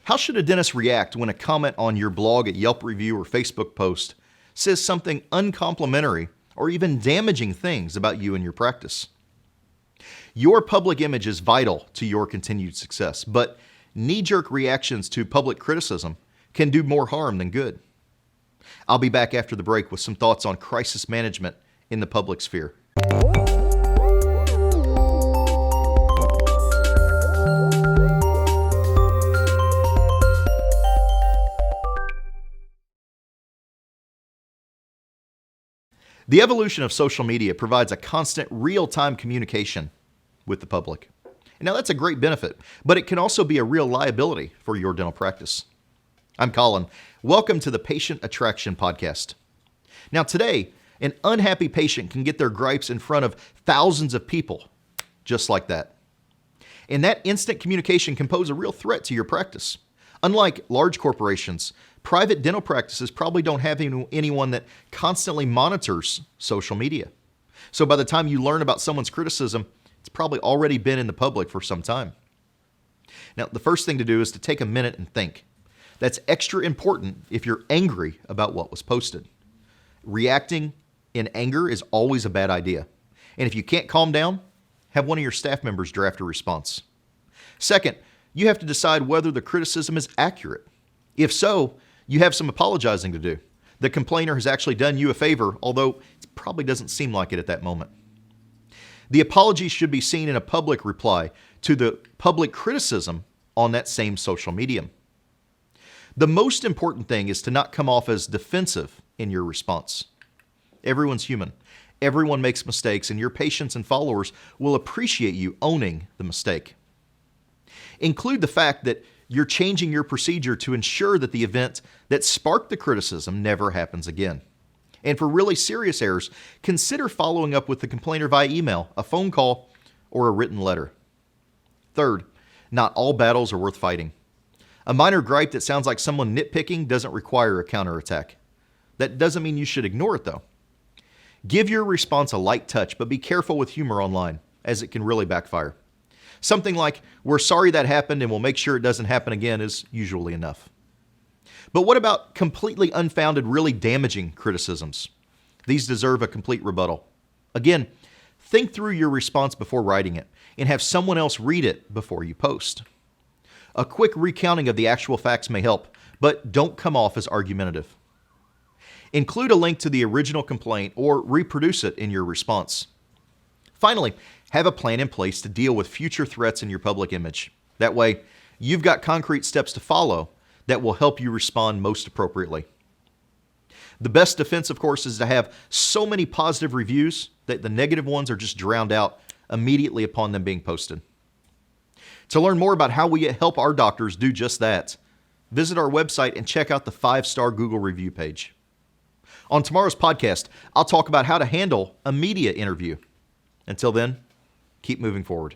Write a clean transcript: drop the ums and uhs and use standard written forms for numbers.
How should a dentist react when a comment on your blog, a Yelp review, or Facebook post says something uncomplimentary or even damaging things about you and your practice? Your public image is vital to your continued success, but knee-jerk reactions to public criticism can do more harm than good. I'll be back after the break with some thoughts on crisis management in the public sphere. The evolution of social media provides a constant real-time communication with the public. Now that's a great benefit, but it can also be a real liability for your dental practice. I'm Colin. Welcome to the Patient Attraction Podcast. Now today, an unhappy patient can get their gripes in front of thousands of people, just like that. And that instant communication can pose a real threat to your practice. Unlike large corporations, private dental practices probably don't have anyone that constantly monitors social media. So by the time you learn about someone's criticism, it's probably already been in the public for some time. Now, the first thing to do is to take a minute and think. That's extra important if you're angry about what was posted. Reacting in anger is always a bad idea. And if you can't calm down, have one of your staff members draft a response. Second, you have to decide whether the criticism is accurate. If so, you have some apologizing to do. The complainer has actually done you a favor, although it probably doesn't seem like it at that moment. The apology should be seen in a public reply to the public criticism on that same social medium. The most important thing is to not come off as defensive in your response. Everyone's human. Everyone makes mistakes, and your patients and followers will appreciate you owning the mistake. Include the fact that you're changing your procedure to ensure that the event that sparked the criticism never happens again. And for really serious errors, consider following up with the complainer via email, a phone call, or a written letter. Third, not all battles are worth fighting. A minor gripe that sounds like someone nitpicking doesn't require a counterattack. That doesn't mean you should ignore it, though. Give your response a light touch, but be careful with humor online, as it can really backfire. Something like, "We're sorry that happened and we'll make sure it doesn't happen again," is usually enough. But what about completely unfounded, really damaging criticisms? These deserve a complete rebuttal. Again, think through your response before writing it and have someone else read it before you post. A quick recounting of the actual facts may help, but don't come off as argumentative. Include a link to the original complaint or reproduce it in your response. Finally, have a plan in place to deal with future threats in your public image. That way, you've got concrete steps to follow that will help you respond most appropriately. The best defense, of course, is to have so many positive reviews that the negative ones are just drowned out immediately upon them being posted. To learn more about how we help our doctors do just that, visit our website and check out the 5-star Google review page. On tomorrow's podcast, I'll talk about how to handle a media interview. Until then, keep moving forward.